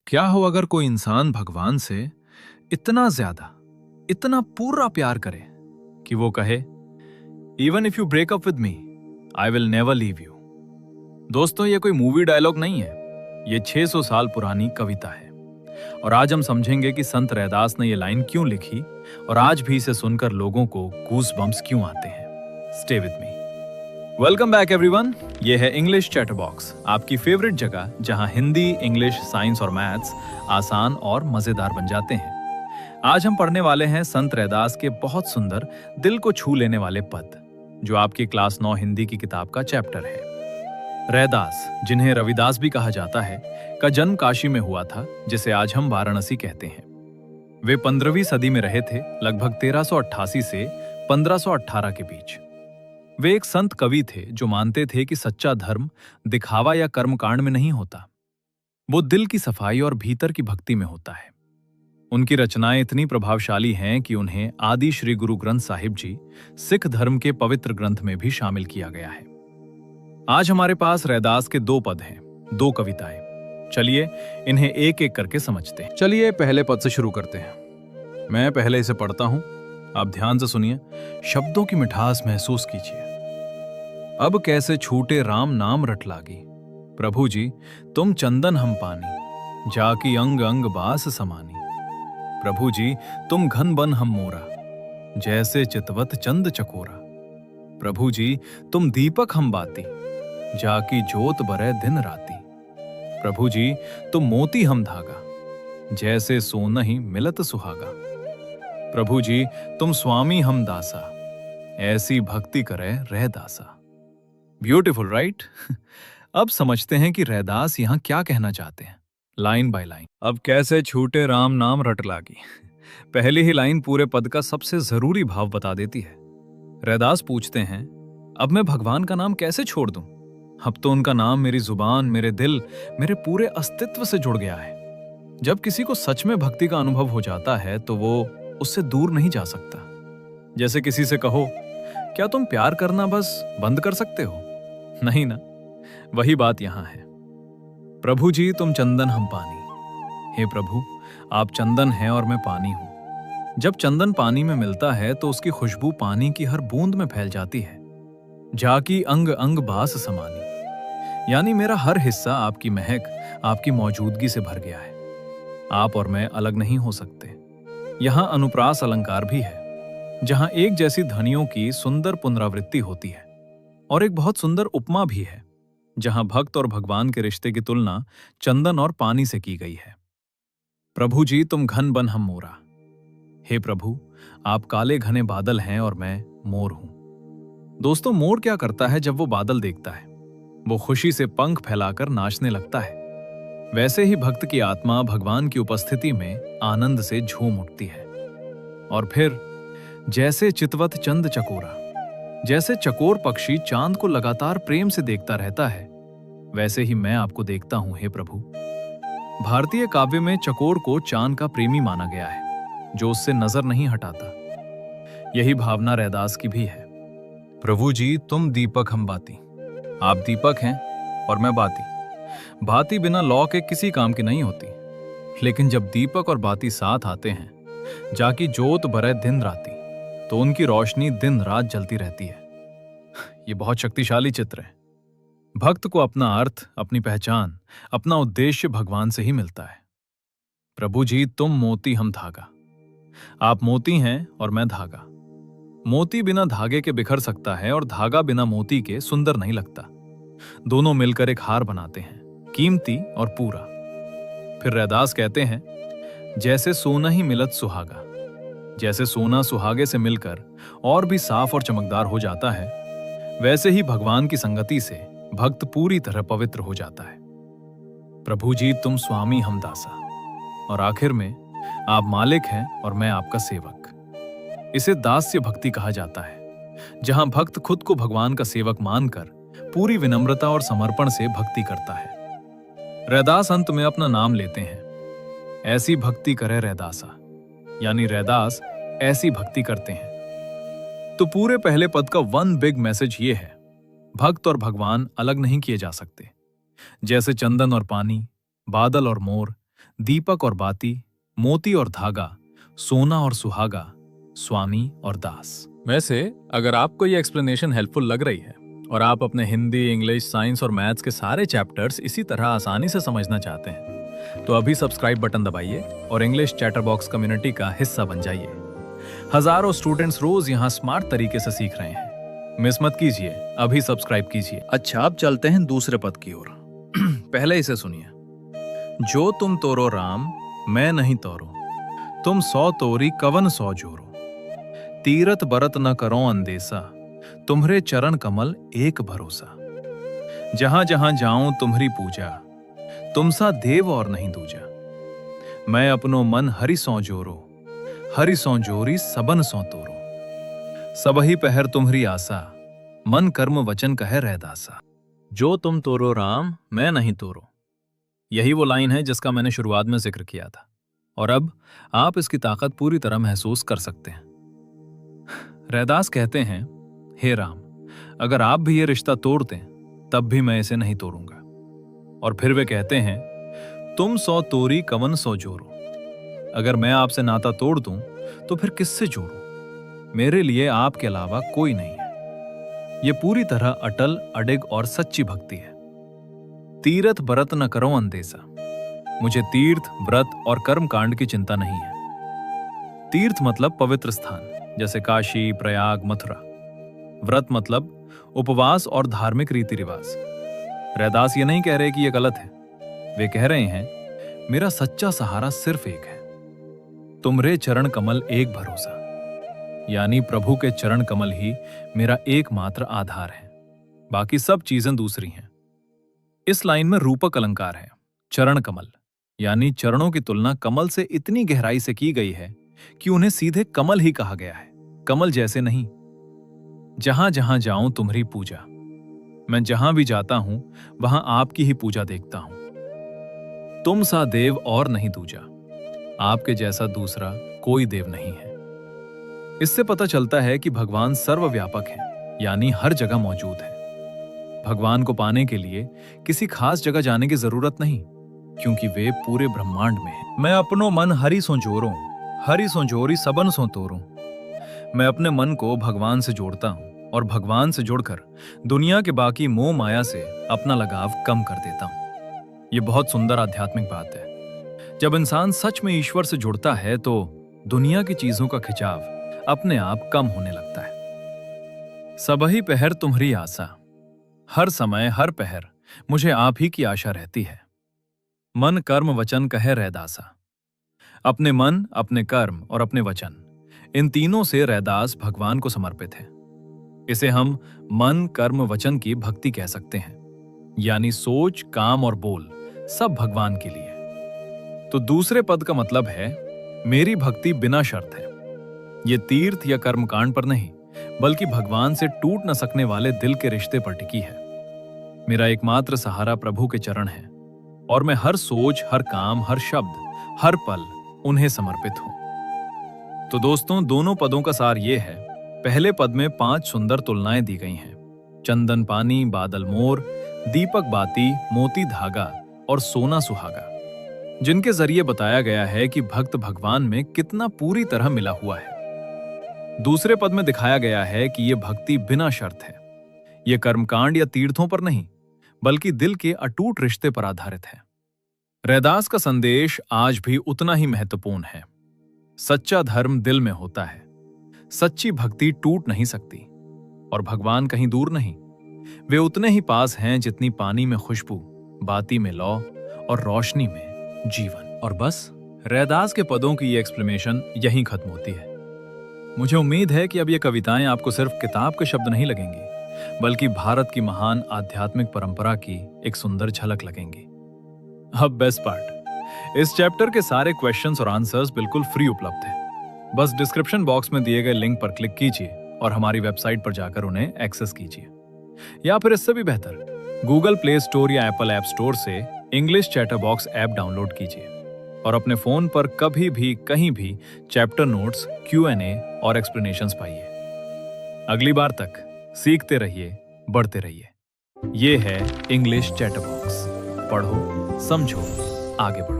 क्या हो अगर कोई इंसान भगवान से इतना ज्यादा, इतना पूरा प्यार करे कि वो कहे, even if you break up with me, I will never leave you. दोस्तों, ये कोई मूवी डायलॉग नहीं है, ये 600 साल पुरानी कविता है। और आज हम समझेंगे कि संत रैदास ने ये लाइन क्यों लिखी और आज भी इसे सुनकर लोगों को गूस बम्प्स क्यों आते हैं। Stay with me. Welcome back everyone. ये है इंग्लिश चैटर बॉक्स, आपकी फेवरेट जगह जहां हिंदी, इंग्लिश, साइंस और मैथ्स आसान और मजेदार बन जाते हैं। आज हम पढ़ने वाले हैं संत रैदास के बहुत सुंदर, दिल को छू लेने वाले पद, जो आपकी क्लास 9 हिंदी की किताब का चैप्टर है। रैदास, जिन्हें रविदास भी कहा जाता है, का जन्म काशी में हुआ था, जिसे आज हम वाराणसी कहते हैं। वे 15वीं सदी में रहे थे, लगभग 1388 से 1518 के बीच। वे एक संत कवि थे जो मानते थे कि सच्चा धर्म दिखावा या कर्मकांड में नहीं होता, वो दिल की सफाई और भीतर की भक्ति में होता है। उनकी रचनाएं इतनी प्रभावशाली हैं कि उन्हें आदि श्री गुरु ग्रंथ साहिब जी, सिख धर्म के पवित्र ग्रंथ में भी शामिल किया गया है। आज हमारे पास रैदास के 2 पद हैं, 2 कविताएं। चलिए इन्हें एक एक करके समझते हैं। चलिए पहले पद से शुरू करते हैं। मैं पहले इसे पढ़ता हूं, आप ध्यान से सुनिए, शब्दों की मिठास महसूस कीजिए। अब कैसे छूटे राम नाम रट लागी, प्रभु जी तुम चंदन हम पानी, जाकी अंग अंग बास समानी। प्रभु जी तुम घन बन हम मोरा, जैसे चितवत चंद चकोरा। प्रभु जी तुम दीपक हम बाती, जाकी जोत बरै दिन राती। प्रभु जी तुम मोती हम धागा, जैसे सोनहि मिलत सुहागा। प्रभु जी तुम स्वामी हम दासा, ऐसी भक्ति करे रह दासा। Beautiful, right? अब समझते हैं कि रैदास यहां क्या कहना चाहते हैं, लाइन बाय लाइन। अब कैसे छूटे राम नाम रट लागी, पहली ही लाइन पूरे पद का सबसे जरूरी भाव बता देती है। रैदास पूछते हैं, अब मैं भगवान का नाम कैसे छोड़ दूं? अब तो उनका नाम मेरी जुबान, मेरे दिल, मेरे पूरे अस्तित्व से जुड़ गया है। जब किसी को सच में भक्ति का अनुभव हो जाता है तो वो उससे दूर नहीं जा सकता। जैसे किसी से कहो, क्या तुम प्यार करना बस बंद कर सकते हो? नहीं ना, वही बात यहां है। प्रभु जी तुम चंदन हम पानी, हे प्रभु आप चंदन हैं और मैं पानी हूं। जब चंदन पानी में मिलता है तो उसकी खुशबू पानी की हर बूंद में फैल जाती है। जाकी अंग अंग बास समानी, यानी मेरा हर हिस्सा आपकी महक, आपकी मौजूदगी से भर गया है। आप और मैं अलग नहीं हो सकते। यहां अनुप्रास अलंकार भी है, जहां एक जैसी ध्वनियों की सुंदर पुनरावृत्ति होती है, और एक बहुत सुंदर उपमा भी है, जहां भक्त और भगवान के रिश्ते की तुलना चंदन और पानी से की गई है। प्रभु जी तुम घन बन हम मोरा, हे प्रभु आप काले घने बादल हैं और मैं मोर हूं। दोस्तों, मोर क्या करता है जब वो बादल देखता है? वो खुशी से पंख फैलाकर नाचने लगता है। वैसे ही भक्त की आत्मा भगवान की उपस्थिति में आनंद से झूम उठती है। और फिर जैसे चितवत चंद चकोरा, जैसे चकोर पक्षी चांद को लगातार प्रेम से देखता रहता है, वैसे ही मैं आपको देखता हूं हे प्रभु। भारतीय काव्य में चकोर को चांद का प्रेमी माना गया है, जो उससे नजर नहीं हटाता। यही भावना रैदास की भी है। प्रभु जी तुम दीपक हम बाती, आप दीपक हैं और मैं बाती। बाती बिना लौ के किसी काम की नहीं होती, लेकिन जब दीपक और बाती साथ आते हैं, जाकी जोत बरै दिन राती, तो उनकी रोशनी दिन रात जलती रहती है। यह बहुत शक्तिशाली चित्र है। भक्त को अपना अर्थ, अपनी पहचान, अपना उद्देश्य भगवान से ही मिलता है। प्रभु जी तुम मोती हम धागा, आप मोती हैं और मैं धागा। मोती बिना धागे के बिखर सकता है और धागा बिना मोती के सुंदर नहीं लगता। दोनों मिलकर एक हार बनाते हैं, कीमती और पूरा। फिर रैदास कहते हैं, जैसे सोना ही मिलत सुहागा, जैसे सोना सुहागे से मिलकर और भी साफ और चमकदार हो जाता है, वैसे ही भगवान की संगति से भक्त पूरी तरह पवित्र हो जाता है। प्रभु जी तुम स्वामी हम दासा, और आखिर में आप मालिक हैं और मैं आपका सेवक। इसे दास्य भक्ति कहा जाता है, जहां भक्त खुद को भगवान का सेवक मानकर पूरी विनम्रता और समर्पण से भक्ति करता है। रैदास अंत में अपना नाम लेते हैं, ऐसी भक्ति करे रैदासा, यानी रैदास ऐसी भक्ति करते हैं। तो पूरे पहले पद का वन बिग मैसेज ये है, भक्त और भगवान अलग नहीं किए जा सकते। जैसे चंदन और पानी, बादल और मोर, दीपक और बाती, मोती और धागा, सोना और सुहागा, स्वामी और दास। वैसे अगर आपको ये एक्सप्लेनेशन हेल्पफुल लग रही है और आप अपने हिंदी, इंग्लिश, साइंस और मैथ्स के सारे चैप्टर्स इसी तरह आसानी से समझना चाहते हैं तो अभी सब्सक्राइब बटन दबाइए और इंग्लिश चैटर बॉक्स कम्युनिटी का हिस्सा बन जाइए। हजारों स्टूडेंट्स रोज यहाँ स्मार्ट तरीके से सीख रहे हैं। मिस मत कीजिए, अभी सब्सक्राइब कीजिए। अच्छा, अब चलते हैं दूसरे पद की ओर। पहले इसे सुनिए। जो तुम तोरो राम, मैं नहीं तोरो, तुम 100 तोरी कवन 100 जोरो, तीरथ बरत न करो अंदेसा, तुम्हरे चरण कमल एक भरोसा, जहां जहां जाऊं तुम्हारी पूजा, तुमसा देव और नहीं दूजा, मैं अपनो मन हरि सौ जोरो, हरि सौ जोरी सबन सौ तोरो, सबही पहर तुम्हारी आसा, मन कर्म वचन कहे रहदासा। जो तुम तोरो राम, मैं नहीं तोरो, यही वो लाइन है जिसका मैंने शुरुआत में जिक्र किया था और अब आप इसकी ताकत पूरी तरह महसूस कर सकते हैं। रैदास कहते हैं, हे राम, अगर आप भी ये रिश्ता तोड़ दें तब भी मैं इसे नहीं तोड़ूंगा। और फिर वे कहते हैं, तुम 100 तोरी कवन 100 जोरो, अगर मैं आपसे नाता तोड़ दूं तो फिर किससे जोड़ूं? मेरे लिए आपके अलावा कोई नहीं है। यह पूरी तरह अटल, अडिग और सच्ची भक्ति है। तीरथ व्रत न करो अंदेसा, मुझे तीर्थ, व्रत और कर्म कांड की चिंता नहीं है। तीर्थ मतलब पवित्र स्थान जैसे काशी, प्रयाग, मथुरा। व्रत मतलब उपवास और धार्मिक रीति रिवाज। रैदास ये नहीं कह रहे कि यह गलत है, वे कह रहे हैं मेरा सच्चा सहारा सिर्फ एक है, तुमरे चरण कमल एक भरोसा, यानी प्रभु के चरण कमल ही मेरा एकमात्र आधार है, बाकी सब चीजें दूसरी हैं। इस लाइन में रूपक अलंकार है। चरण कमल यानी चरणों की तुलना कमल से इतनी गहराई से की गई है कि उन्हें सीधे कमल ही कहा गया है, कमल जैसे नहीं। जहां जहां जाऊं तुम्हारी पूजा, मैं जहां भी जाता हूं वहां आपकी ही पूजा देखता हूं। तुम सा देव और नहीं दूजा, आपके जैसा दूसरा कोई देव नहीं है। इससे पता चलता है कि भगवान सर्वव्यापक है, यानी हर जगह मौजूद है। भगवान को पाने के लिए किसी खास जगह जाने की जरूरत नहीं, क्योंकि वे पूरे ब्रह्मांड में हैं। मैं अपनो मन हरि सो जोरो, हरि सो जोरी सबन सो तोरो। मैं अपने मन को भगवान से जोड़ता हूं और भगवान से जुड़कर दुनिया के बाकी मोह माया से अपना लगाव कम कर देता हूं। यह बहुत सुंदर आध्यात्मिक बात है। जब इंसान सच में ईश्वर से जुड़ता है तो दुनिया की चीजों का खिंचाव अपने आप कम होने लगता है। सबही पहर तुम्हारी आशा, हर समय हर पहर मुझे आप ही की आशा रहती है। मन कर्म वचन कहे रैदासा, अपने मन, अपने कर्म और अपने वचन, इन तीनों से रैदास भगवान को समर्पित है। इसे हम मन, कर्म, वचन की भक्ति कह सकते हैं, यानी सोच, काम और बोल सब भगवान के लिए। तो दूसरे पद का मतलब है मेरी भक्ति बिना शर्त है। ये तीर्थ या कर्मकांड पर नहीं, बल्कि भगवान से टूट न सकने वाले दिल के रिश्ते पर टिकी है। मेरा एकमात्र सहारा प्रभु के चरण है और मैं हर सोच, हर काम, हर शब्द, हर पल उन्हें समर्पित हूं। तो दोस्तों, दोनों पदों का सार यह है। पहले पद में 5 सुंदर तुलनाएं दी गई हैं। चंदन पानी, बादल मोर, दीपक बाती, मोती धागा और सोना सुहागा, जिनके जरिए बताया गया है कि भक्त भगवान में कितना पूरी तरह मिला हुआ है। दूसरे पद में दिखाया गया है कि यह भक्ति बिना शर्त है। यह कर्मकांड या तीर्थों पर नहीं, बल्कि दिल के अटूट रिश्ते पर आधारित है। रैदास का संदेश आज भी उतना ही महत्वपूर्ण है। सच्चा धर्म दिल में होता है। सच्ची भक्ति टूट नहीं सकती और भगवान कहीं दूर नहीं, वे उतने ही पास हैं जितनी पानी में खुशबू, बाती में लौ और रोशनी में जीवन। और बस रैदास के पदों की ये एक्सप्लेनेशन यहीं खत्म होती है। मुझे उम्मीद है कि अब ये कविताएं आपको सिर्फ किताब के शब्द नहीं लगेंगी, बल्कि भारत की महान आध्यात्मिक परंपरा की एक सुंदर झलक लगेंगी। अब बेस्ट पार्ट, इस चैप्टर के सारे क्वेश्चंस और आंसर्स बिल्कुल फ्री उपलब्ध हैं। बस डिस्क्रिप्शन बॉक्स में दिए गए लिंक पर क्लिक कीजिए और हमारी वेबसाइट पर जाकर उन्हें एक्सेस कीजिए, या फिर इससे भी बेहतर गूगल प्ले स्टोर या एप्पल ऐप स्टोर से English chatter box app download कीजिए और अपने फोन पर कभी भी कहीं भी चैप्टर नोट्स, Q&A और एक्सप्लेनेशंस पाइए। अगली बार तक सीखते रहिए, बढ़ते रहिए। ये है इंग्लिश चैटर बॉक्स। पढ़ो, समझो, आगे बढ़ो।